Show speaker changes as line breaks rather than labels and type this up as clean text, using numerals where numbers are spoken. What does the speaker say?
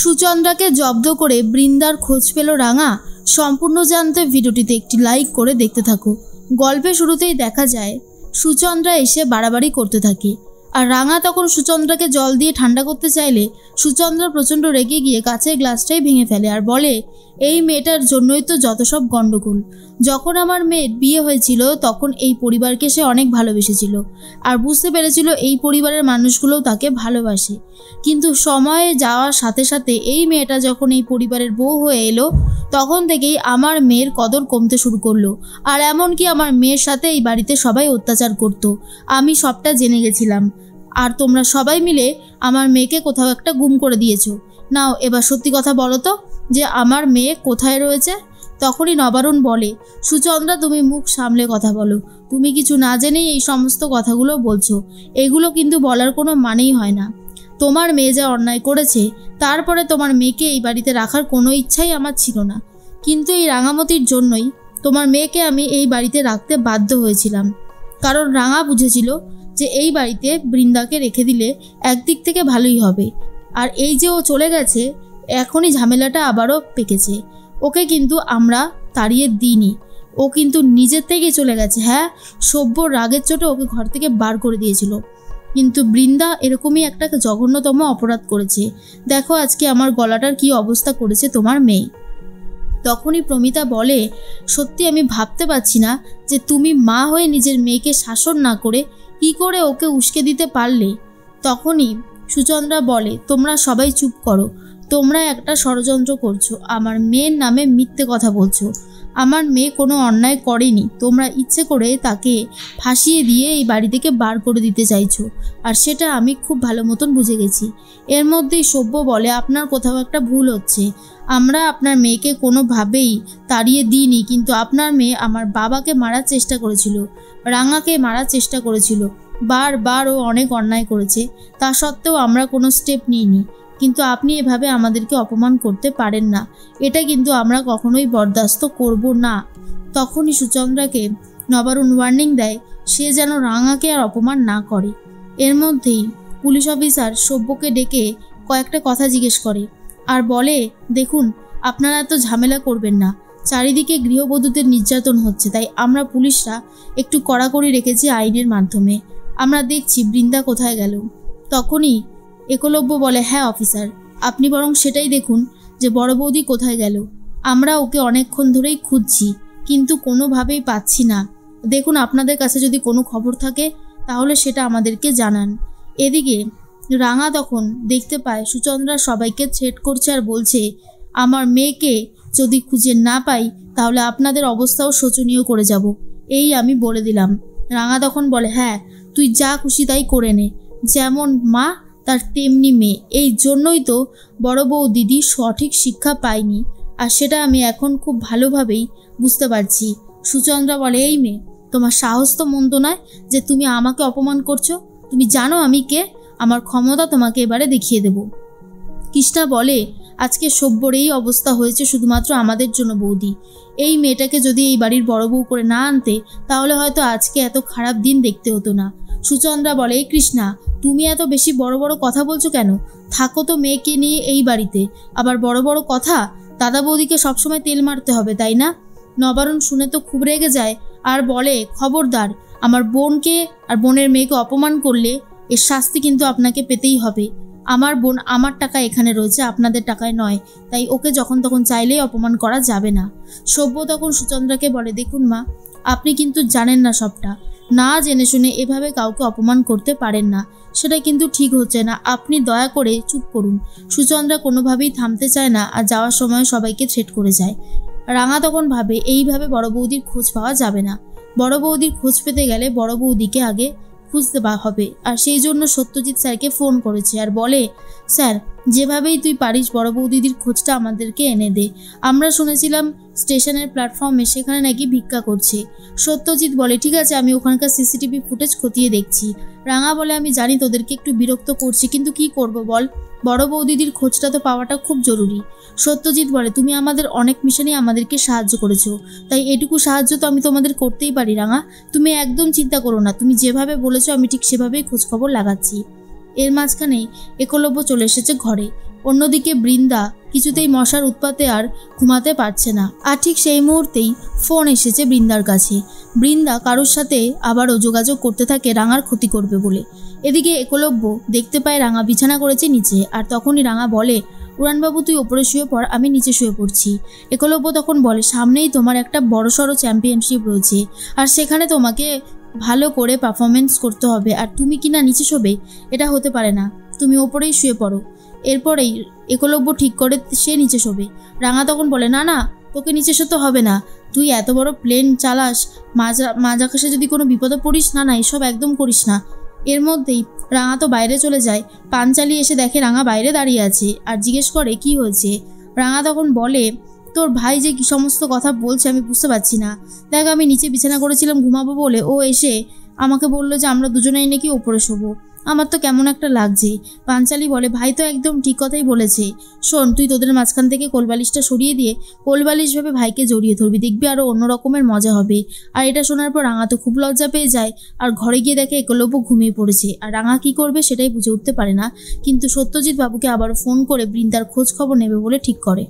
সুচন্দ্রাকে জব্দ করে বৃন্দার খোঁজ পেল রাঙা। সম্পূর্ণ জানতে ভিডিওটিতে একটি লাইক করে দেখতে থাকো। গল্পের শুরুতেই দেখা যায় সুচন্দ্রা এসে বাড়াবাড়ি করতে থাকে, আর রাঙা তখন সুচন্দ্রাকে জল দিয়ে ঠান্ডা করতে চাইলে সুচন্দ্রা প্রচণ্ড রেগে গিয়ে কাঁচের গ্লাসটাই ভেঙে ফেলে আর বলে, এই মেয়েটার জন্যই তো যত সব গণ্ডগোল। যখন আমার মেয়ের বিয়ে হয়েছিল তখন এই পরিবারকে সে অনেক ভালোবেসেছিল আর বুঝতে পেরেছিল এই পরিবারের মানুষগুলোও তাকে ভালোবাসে, কিন্তু সময়ে যাওয়ার সাথে সাথে এই মেয়েটা যখন এই পরিবারের বউ হয়ে এলো তখন থেকেই আমার মেয়ের কদর কমতে শুরু করলো। আর এমনকি আমার মেয়ের সাথে এই বাড়িতে সবাই অত্যাচার করত, আমি সবটা জেনে গেছিলাম। আর তোমরা সবাই মিলে আমার মেয়েকে কোথাও একটা গুম করে দিয়েছো। নাও এবার সত্যি কথা বলো তো যে আমার মেয়ে কোথায় রয়েছে। তখনই নবারুণ বলে, সুচন্দ্রা তুমি মুখ সামলে কথা বলো, তুমি কিছু না জেনেই এই সমস্ত কথাগুলো বলছো, এগুলো কিন্তু বলার কোনো মানেই হয় না। তোমার মেয়ে যা অন্যায় করেছে তারপরে তোমার মেয়েকে এই বাড়িতে রাখার কোনো ইচ্ছাই আমার ছিল না, কিন্তু এই রাঙামতির জন্যই তোমার মেয়েকে আমি এই বাড়িতে রাখতে বাধ্য হয়েছিলাম। কারণ রাঙা বুঝেছিল যে এই বাড়িতে বৃন্দাকে রেখে দিলে একদিক থেকে ভালোই হবে, আর এই যে ও চলে গেছে এখনই ঝামেলাটা আবারও পেকেছে। ওকে কিন্তু আমরা তাড়িয়ে দিইনি, ও কিন্তু নিজের থেকেই চলে গেছে। হ্যাঁ, সভ্য রাগের চোটে ওকে ঘর থেকে বার করে দিয়েছিল, কিন্তু বৃন্দা এরকমই একটা জঘন্যতম অপরাধ করেছে। দেখো আজকে আমার গলাটার কি অবস্থা করেছে তোমার মেয়ে। তখনই প্রমিতা বলে, সত্যি আমি ভাবতে পারছি না যে তুমি মা হয়ে নিজের মেয়েকে শাসন না করে কি করে ওকে উস্কে দিতে পারলে। তখনই সুচন্দ্রা বলে, তোমরা সবাই চুপ করো, তোমরা একটা ষড়যন্ত্র করছো, আমার মেয়ের নামে মিথ্যে কথা বলছো। আমার মেয়ে কোনো অন্যায় করেনি, তোমরা ইচ্ছে করে তাকে ফাঁসিয়ে দিয়ে এই বাড়ি থেকে বার করে দিতে চাইছো, আর সেটা আমি খুব ভালো মতন বুঝে গেছি। এর মধ্যেই সভ্য বলে, আপনার কোথাও একটা ভুল হচ্ছে, আমরা আপনার মেয়েকে কোনোভাবেই তাড়িয়ে দিইনি, কিন্তু আপনার মেয়ে আমার বাবাকে মারার চেষ্টা করেছিল, রাঙাকে মারার চেষ্টা করেছিল, বারবার ও অনেক অন্যায় করেছে, তা সত্ত্বেও আমরা কোনো স্টেপ নিইনি। কিন্তু আপনি এভাবে আমাদেরকে অপমান করতে পারেন না, এটা কিন্তু আমরা কখনোই বরদাস্ত করব না। তখনই সুচন্দ্রাকে নবারুণ ওয়ার্নিং দেয় সে যেন রাঙাকে আর অপমান না করে। এর মধ্যেই পুলিশ অফিসার সভ্যকে ডেকে কয়েকটা কথা জিজ্ঞেস করে আর বলে, দেখুন আপনারা এত ঝামেলা করবেন না, চারিদিকে গৃহবধূদের নির্যাতন হচ্ছে, তাই আমরা পুলিশরা একটু কড়াকড়ি রেখেছি আইনের মাধ্যমে, আমরা দেখছি বৃন্দা কোথায় গেল। তখনই একলব্য বলে, হ্যাঁ অফিসার, আপনি বরং সেটাই দেখুন যে বড় বৌদি কোথায় গেল। আমরা ওকে অনেকক্ষণ ধরেই খুঁজছি কিন্তু কোনোভাবেই পাচ্ছি না। দেখুন আপনাদের কাছে যদি কোনো খবর থাকে তাহলে সেটা আমাদেরকে জানান। এদিকে রাঙা তখন দেখতে পায় সুচন্দ্রা সবাইকে থ্রেট করছে আর বলছে, আমার মেয়েকে যদি খুঁজে না পাই তাহলে আপনাদের অবস্থাও শোচনীয় করে যাব, এই আমি বলে দিলাম। রাঙা তখন বলে, হ্যাঁ তুই যা খুশি তাই করে নে, যেমন মা তার তেমনি মেয়ে, এই জন্যই তো বড় বউ দিদি সঠিক শিক্ষা পায়নি, আর সেটা আমি এখন খুব ভালোভাবেই বুঝতে পারছি। সুচন্দ্রা বলে, এই মেয়ে তোমার সাহস তো মন্দ নয় যে তুমি আমাকে অপমান করছো, তুমি জানো আমি কে, আমার ক্ষমতা তোমাকে এবারে দেখিয়ে দেব। কৃষ্ণা বলে, আজকে সভ্যর এই অবস্থা হয়েছে শুধুমাত্র আমাদের জন্য বৌদি, এই মেয়েটাকে যদি এই বাড়ির বড় বউ করে না আনতে তাহলে হয়তো আজকে এত খারাপ দিন দেখতে হতো না। সুচন্দ্রা বলে, এই কৃষ্ণা তুমি এত বেশি বড় বড় কথা বলছো কেন, থাকো তো মেয়েকে নিয়ে এই বাড়িতে, আবার বড় বড় কথা, দাদা বৌদিকে সবসময় তেল মারতে হবে তাই না। নবারুণ শুনে তো খুব রেগে যায় আর বলে, খবরদার, আমার বোনকে আর বোনের মেয়েকে অপমান করলে এর শাস্তি কিন্তু আপনাকে পেতেই হবে। আমার বোন আমার টাকা এখানে রয়েছে, আপনাদের টাকায় নয়, তাই ওকে যখন তখন চাইলেই অপমান করা যাবে না। সভ্য তখন সুচন্দ্রাকে বলে, দেখুন মা, আপনি কিন্তু জানেন না সবটা, না জেনে শুনে এভাবে কাউকে অপমান করতে পারেন না, সেটা কিন্তু ঠিক হচ্ছে না, আপনি দয়া করে চুপ করুন। সুচন্দ্রা কোনোভাবেই থামতে চায় না আর যাওয়ার সময় সবাইকে থ্রেট করে যায়। রাঙা তখন ভাবে এইভাবে বড় বৌদির খোঁজ পাওয়া যাবে না, বড় বৌদির খোঁজ পেতে গেলে বড় বৌদিকে আগে খুঁজতে হবে, আর সেই জন্য সত্যজিৎ স্যারকে ফোন করেছে আর বলে, স্যার যেভাবেই তুই পারিস বড় বৌদিদির খোঁজটা আমাদেরকে এনে দে, আমরা শুনেছিলাম স্টেশনের প্ল্যাটফর্মে সেখানে নাকি ভিক্ষা করছে। সত্যজিৎ বলে, ঠিক আছে আমি ওখানকার সিসিটিভি ফুটেজ খতিয়ে দেখছি। রাঙা বলে, আমি জানি তোদেরকে একটু বিরক্ত করছি কিন্তু কি করব বল, বড় বৌদিদির খোঁজটা তো পাওয়াটা খুব জরুরি। সত্যজিৎ বলে, তুমি আমাদের অনেক মিশনেই আমাদেরকে সাহায্য করেছো, তাই এটুকু সাহায্য তো আমি তোমাদের করতেই পারি। রাঙা তুমি একদম চিন্তা করো না, তুমি যেভাবে বলেছো আমি ঠিক সেভাবেই খোঁজখবর লাগাচ্ছি। এর মাঝখানেই একলব্য চলে এসেছে ঘরে। অন্যদিকে বৃন্দা কিছুতেই মশার উৎপাতে আর ঘুমাতে পারছে না। আর ঠিক সেই মুহূর্তেই ফোন এসেছে বৃন্দার কাছে। বৃন্দা কারোর সাথে আবারও যোগাযোগ করতে থাকে রাঙার ক্ষতি করবে বলে। এদিকে একলব্য দেখতে পায় রাঙা বিছানা করেছে নিচে, আর তখনই রাঙা বলে, উড়ানবাবু তুই ওপরে শুয়ে পড়, আমি নিচে শুয়ে পড়ছি। একলব্য তখন বলে, সামনেই তোমার একটা বড়সড় চ্যাম্পিয়নশিপ রয়েছে, আর সেখানে তোমাকে ভালো করে পারফরমেন্স করতে হবে, আর তুমি কিনা নিচে শোবে, এটা হতে পারে না, তুমি ওপরেই শুয়ে পড়ো। এরপরেই একলব্য ঠিক করে সে নিচে শোবে। রাঙা তখন বলে, না না, তোকে নিচে শোতে হবে না, তুই এত বড় প্লেন চালাস, মাঝ আকাশে যদি কোনো বিপদে পড়িস, না না এসব একদম করিস না। এর মধ্যেই রাঙা তো বাইরে চলে যায়। পাঞ্চালি এসে দেখে রাঙা বাইরে দাঁড়িয়ে আছে আর জিজ্ঞেস করে কি হয়েছে। রাঙা তখন বলে, তোর ভাই যে কি সমস্ত কথা বলছে আমি বুঝতে পারছি না। দেখ, আমি নিচে বিছানা করেছিলাম ঘুমাবো বলে, ও এসে আমাকে বললো যে আমরা দুজনেই নাকি ওপরে শোবো। আমার তো কেমন একটা লাগছে। পাঞ্চালি বলে, ভাই তো একদম ঠিক কথাই বলেছে। শোন, তুই তোদের মাঝখান থেকে কোলবালিশটা সরিয়ে দিয়ে কোলবালিশ ভেবে ভাইকে জড়িয়ে ধরবি, দেখবি আরও অন্য রকমের মজা হবে। আর এটা শোনার পর রাঙা তো খুব লজ্জা পেয়ে যায়, আর ঘরে গিয়ে দেখে একলব্য ঘুমিয়ে পড়েছে। আর রাঙা কি করবে সেটাই বুঝে উঠতে পারে না, কিন্তু সত্যজিৎ বাবুকে আবারও ফোন করে বৃন্দার খোঁজ খবর নেবে বলে ঠিক করে।